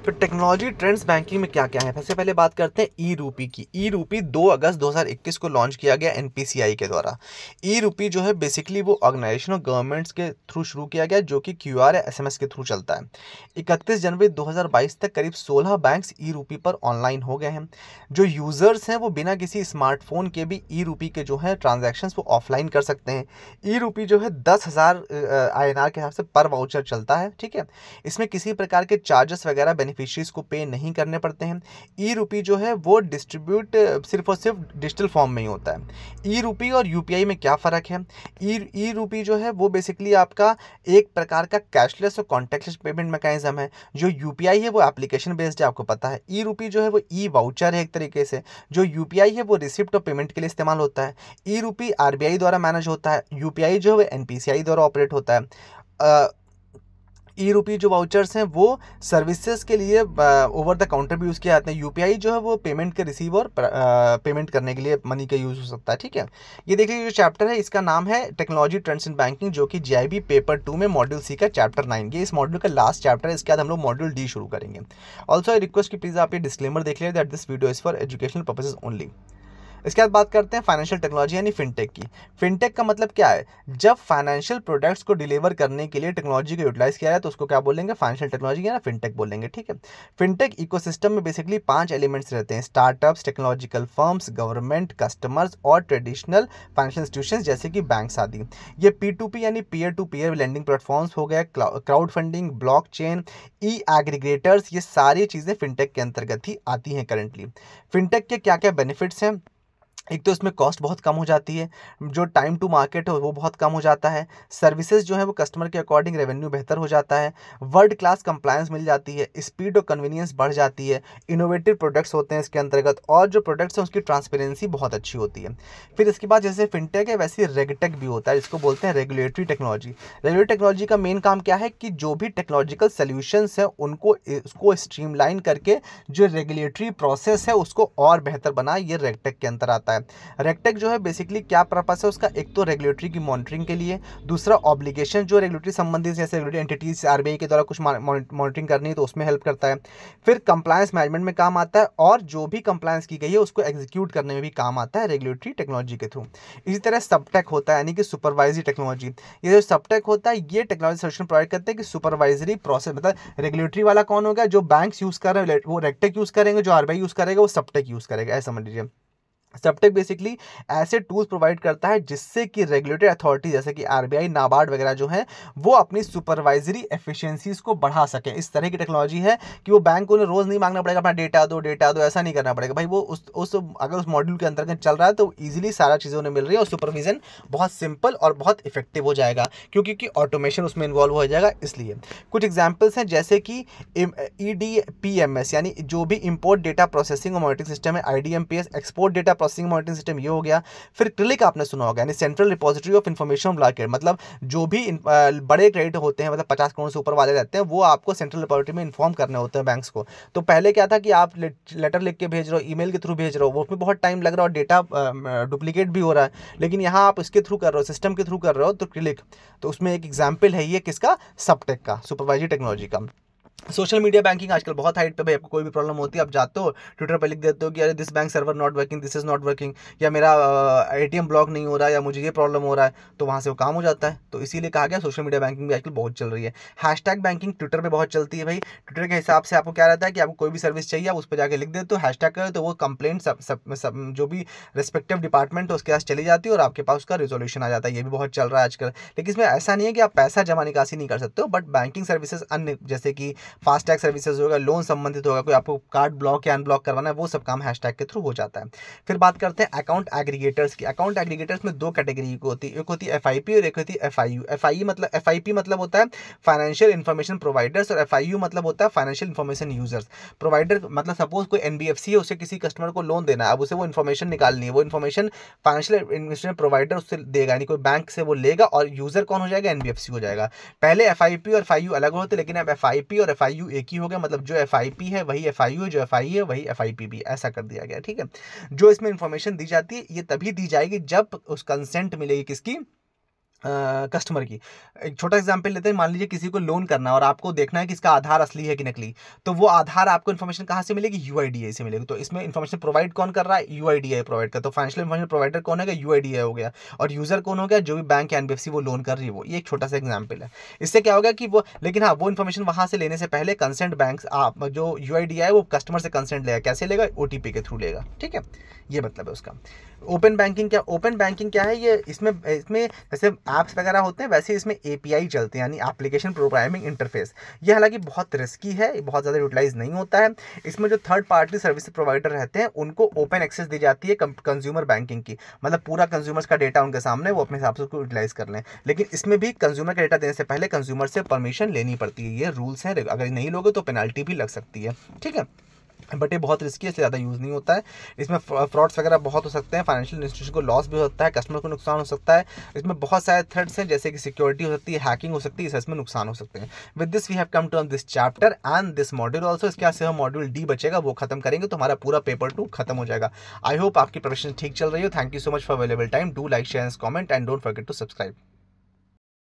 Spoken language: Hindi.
तो टेक्नोलॉजी ट्रेंड्स बैंकिंग में क्या क्या है, सबसे पहले बात करते हैं ई रूपी की। ई रूपी 2 अगस्त 2021 को लॉन्च किया गया एनपीसीआई के द्वारा। ई रूपी जो है बेसिकली वो ऑर्गेनाइजेशन और गवर्नमेंट्स के थ्रू शुरू किया गया, जो कि क्यूआर या एसएमएस के थ्रू चलता है। 31 जनवरी 2022 तक करीब 16 बैंक्स ई रूपी पर ऑनलाइन हो गए हैं। जो यूजर्स हैं वो बिना किसी स्मार्टफोन के भी ई रूपी के जो है ट्रांजैक्शंस वो ऑफलाइन कर सकते हैं। ई रूपी जो है 10,000 INR के हिसाब से पर वाउचर चलता है, ठीक है। इसमें किसी प्रकार के चार्जेस वगैरह बेनिफिशरीज को पे नहीं करने पड़ते हैं। ई रूपी जो है वो डिस्ट्रीब्यूट सिर्फ और सिर्फ डिजिटल फॉर्म में ही होता है। ई रूपी और यूपीआई में क्या फ़र्क है? ई रूपी जो है वो बेसिकली आपका एक प्रकार का कैशलेस और कॉन्टैक्टलेस पेमेंट मैकेनिज्म है। जो यूपीआई है वो एप्लीकेशन बेस्ड है, आपको पता है। ई रूपी जो है वो ई वाउचर है एक तरीके से। जो यूपीआई है वो रिसिप्ट और पेमेंट के लिए इस्तेमाल होता है। ई रूपी आरबीआई द्वारा मैनेज होता है। यूपीआई जो है वो एनपीसीआई द्वारा ऑपरेट होता है। ई रूपी जो वाउचर्स हैं वो सर्विसेज के लिए ओवर द काउंटर भी यूज़ किए जाते हैं। यूपीआई जो है वो पेमेंट के रिसीव और पेमेंट करने के लिए मनी का यूज़ हो सकता है, ठीक है। ये देखिए जो चैप्टर है इसका नाम है टेक्नोलॉजी ट्रेंड्स इन बैंकिंग, जो कि जीआईबी पेपर 2 में मॉड्यूल सी का चैप्टर 9। ये इस मॉड्यूल का लास्ट चैप्टर है। इसके बाद हम लोग मॉड्यूल डी शुरू करेंगे। ऑल्सो आई रिक्वेस्ट कि प्लीज़ आप ये डिस्क्लेमर देख लीजिए that this video is for educational purposes only. इसके बाद बात करते हैं फाइनेंशियल टेक्नोलॉजी यानी फिनटेक की। फिनटेक का मतलब क्या है? जब फाइनेंशियल प्रोडक्ट्स को डिलीवर करने के लिए टेक्नोलॉजी का यूटिलाइज किया जाए तो उसको क्या बोलेंगे? फाइनेंशियल टेक्नोलॉजी या फिनटेक बोलेंगे, ठीक है। फिनटेक इकोसिस्टम में बेसिकली 5 एलिमेंट्स रहते हैं: startups, technological firms, government, customers और ट्रेडिशनल फाइनेंशियल इंस्टीट्यूशंस जैसे कि बैंक्स आदि। ये P2P यानी peer to peer lending platforms हो गया, crowd funding, blockchain, E aggregators, ये सारी चीज़ें फिनटेक के अंतर्गत ही आती हैं करेंटली। फिनटेक के क्या क्या बेनिफिट्स हैं? एक तो इसमें कॉस्ट बहुत कम हो जाती है, जो टाइम टू मार्केट है वो बहुत कम हो जाता है, सर्विसेज जो है वो कस्टमर के अकॉर्डिंग रेवेन्यू बेहतर हो जाता है, वर्ल्ड क्लास कंप्लायंस मिल जाती है, स्पीड और कन्वीनियंस बढ़ जाती है, इनोवेटिव प्रोडक्ट्स होते हैं इसके अंतर्गत, और जो प्रोडक्ट्स हैं उसकी ट्रांसपेरेंसी बहुत अच्छी होती है। फिर इसके बाद जैसे फिनटेक है वैसे रेगटेक भी होता है, जिसको बोलते हैं रेगुलेटरी टेक्नोलॉजी। रेगुलेटरी टेक्नोलॉजी का मेन काम क्या है कि जो भी टेक्नोलॉजिकल सोल्यूशंस हैं उनको उसको स्ट्रीमलाइन करके जो रेगुलेटरी प्रोसेस है उसको और बेहतर बनाए, ये रेगटेक के अंतर आता है। रेगटेक जो है बेसिकली क्या पर्पस है उसका? एक तो रेगुलेटरी की मॉनिटरिंग के लिए, दूसरा ऑब्लिगेशन जो रेगुलेटरी संबंधित जैसे रेगुलेटरी एंटिटीज आरबीआई के द्वारा कुछ मॉनिटरिंग करनी है तो उसमें हेल्प करता है। फिर कंप्लायंस मैनेजमेंट में काम आता है, और जो भी कंप्लायंस की गई है उसको एग्जीक्यूट करने में भी काम आता है रेगुलेटरी टेक्नोलॉजी के थ्रू। इसी तरह सबटेक होता है यानी कि सुपरवाइजरी टेक्नोलॉजी। ये जो सबटेक होता है ये टेक्नोलॉजी सोल्यूशन प्रोवाइड करते हैं कि सुपरवाइजरी प्रोसेस, मतलब रेगुलेटरी वाला कौन होगा? जो बैंक्स यूज कर रहे हैं वो रेगटेक यूज करेंगे, जो आरबीआई यूज करेगा वो सबटेक यूज करेगा, ऐसा समझ लीजिए। सबटेक बेसिकली ऐसे टूल्स प्रोवाइड करता है जिससे कि रेगुलेटरी अथॉरिटी जैसे कि आरबीआई, नाबार्ड वगैरह जो है वो अपनी सुपरवाइजरी एफिशिएंसीज को बढ़ा सकें। इस तरह की टेक्नोलॉजी है कि वो बैंक को रोज नहीं मांगना पड़ेगा अपना डेटा दो, ऐसा नहीं करना पड़ेगा भाई। वो उस अगर उस मॉड्यूल के अंतर्गत चल रहा है तो ईजिली सारा चीज़ें उन्हें मिल रही है और सुपरविजन बहुत सिंपल और बहुत इफेक्टिव हो जाएगा, क्योंकि ऑटोमेशन उसमें इन्वॉल्व हो जाएगा। इसलिए कुछ एग्जाम्पल्स हैं जैसे कि EDPMS यानी जो भी इम्पोर्ट डेटा प्रोसेसिंग और मॉनिटरिंग सिस्टम है, IDMPS export data processing monitoring system ये हो गया। फिर क्लिक आपने सुना होगा यानी central repository of information market, मतलब जो भी बड़े क्रेडिट होते हैं, मतलब 50 करोड़ से ऊपर वाले रहते हैं, वो आपको सेंट्रल रिपोजिटरी में इन्फॉर्म करने होते हैं बैंक्स को। तो पहले क्या था कि आप लेटर लिख के भेज रहे हो, ईमेल के थ्रू भेज रहे हो, वो उसमें बहुत टाइम लग रहा है और डेटा डुप्लीकेट भी हो रहा है। लेकिन यहाँ आप इसके थ्रू कर रहे हो, सिस्टम के थ्रू कर रहे हो, तो क्लिक, तो उसमें एक एग्जाम्पल है ये किसका? सबटेक का, सुपरवाइजरी टेक्नोलॉजी का। सोशल मीडिया बैंकिंग आजकल बहुत हाइट पे भाई। आपको कोई भी प्रॉब्लम होती है आप जाते हो ट्विटर पर लिख देते हो कि अरे this bank server not working, this is not working, या मेरा एटीएम ब्लॉक नहीं हो रहा है, या मुझे ये प्रॉब्लम हो रहा है, तो वहाँ से वो काम हो जाता है। तो इसीलिए कहा गया सोशल मीडिया बैंकिंग भी आजकल बहुत चल रही है। हैशटैग बैंकिंग ट्विटर पर बहुत चलती है भाई। ट्विटर के हिसाब से आपको क्या रहता है कि आपको कोई भी सर्विस चाहिए आप उस पर जाकर लिख देते हो, हैशटैग करो, तो वो कंप्लेंट जो भी रिस्पेक्टिव डिपार्टमेंट है उसके पास चली जाती है और आपके पास उसका रिजोल्यूशन आ जाता है। ये भी बहुत चल रहा है आजकल। लेकिन इसमें ऐसा नहीं है कि आप पैसा जमा निकासी नहीं कर सकते हो, बट बैंकिंग सर्विसेज अन्य जैसे कि फास्टैग सर्विसेज होगा, लोन संबंधित होगा, कोई आपको कार्ड ब्लॉक या अनब्लॉक करवाना है, वो सब काम हैशटैग के थ्रू हो जाता है। फिर बात करते हैं अकाउंट एग्रीगेटर्स की। अकाउंट एग्रीगेटर्स में 2 कैटेगरी की होती है, एक होती है एफआईपी और एक होती है एफआईयू। एफआईपी मतलब होता है फाइनेंशियल इन्फॉर्मेशन प्रोवाइडर्स, और एफआईयू मतलब होता है फाइनेंशियल इन्फॉर्मेशन यूजर्स। प्रोवाइडर मतलब सपोज कोई एनबीएफसी है, उसे किसी कस्टमर को लोन देना है, अब उसे वो इन्फॉर्मेशन निकालनी है, वो इन्फॉर्मेशन फाइनेंशियल इन्वेस्टमेंट प्रोवाइडर उससे देगा, यानी कोई बैंक से वो लेगा, और यूजर कौन हो जाएगा? एनबीएफसी हो जाएगा। पहले एफआईपी और एफआईयू अलग होते, लेकिन अब एफआईपी और एफआईयू एक ही हो गया, मतलब जो एफआईपी है वही एफआईयू है, जो एफआई है वही एफआईपी भी, ऐसा कर दिया गया, ठीक है। जो इसमें इंफॉर्मेशन दी जाती है ये तभी दी जाएगी जब उस कंसेंट मिलेगी किसकी? कस्टमर की। एक छोटा एग्जांपल लेते हैं, मान लीजिए किसी को लोन करना है और आपको देखना है कि इसका आधार असली है कि नकली, तो वो आधार आपको इन्फॉर्मेशन कहाँ से मिलेगी? यूआईडीआई से मिलेगी। तो इसमें इन्फॉर्मेशन प्रोवाइड कौन कर रहा है? यूआईडीआई प्रोवाइड कर। तो फाइनेंशियल इन्फॉर्मेशन प्रोवाइडर कौन है? यूआईडीआई हो गया। और यूजर कौन हो गया? जो भी बैंक या एनबीएफसी वो लोन कर रही है वो। ये एक छोटा सा एग्जाम्पल है। इससे क्या होगा कि वो, लेकिन हाँ, वो इन्फॉर्मेशन वहां से लेने से पहले कंसेंट बैंक, आप जो यूआईडीआई है वो कस्टमर से कंसेंट लेगा। कैसे लेगा? ओटीपी के थ्रू लेगा। ठीक है, ये मतलब है उसका। ओपन बैंकिंग क्या? ओपन बैंकिंग क्या है? ये इसमें इसमें जैसे ऐप्स वगैरह होते हैं वैसे इसमें एपीआई चलते हैं, यानी एप्लीकेशन प्रोग्रामिंग इंटरफेस। ये हालांकि बहुत रिस्की है, बहुत ज़्यादा यूटिलाइज नहीं होता है। इसमें जो थर्ड पार्टी सर्विस प्रोवाइडर रहते हैं उनको ओपन एक्सेस दी जाती है कंज्यूमर बैंकिंग की, मतलब पूरा कंज्यूमर्स का डेटा उनके सामने, वो अपने हिसाब से उसको यूटिलाइज कर लें। लेकिन इसमें भी कंज्यूमर का डेटा देने से पहले कंज्यूमर से परमिशन लेनी पड़ती है। ये रूल्स हैं, अगर नहीं लोगे तो पेनल्टी भी लग सकती है। ठीक है, बट ये बहुत रिस्की है, इसलिए ज़्यादा यूज़ नहीं होता है। इसमें फ्रॉड्स वगैरह बहुत हो सकते हैं, फाइनेंशियल इंस्टीट्यूशन को लॉस भी हो सकता है, कस्टमर को नुकसान हो सकता है। इसमें बहुत सारे थ्रेड्स हैं, जैसे कि सिक्योरिटी हो सकती है, हैकिंग हो सकती है, इसमें नुकसान हो सकते हैं। With this we have come to this chapter and this module also. इसके बाद से हम मॉड्यूल डी बचेगा, वो खत्म करेंगे तो हमारा पूरा पेपर 2 खत्म हो जाएगा। आई होप आपकी प्रिपरेशन ठीक चल रही हो। Thank you so much for available time. Do like, share and comment and don't forget to subscribe.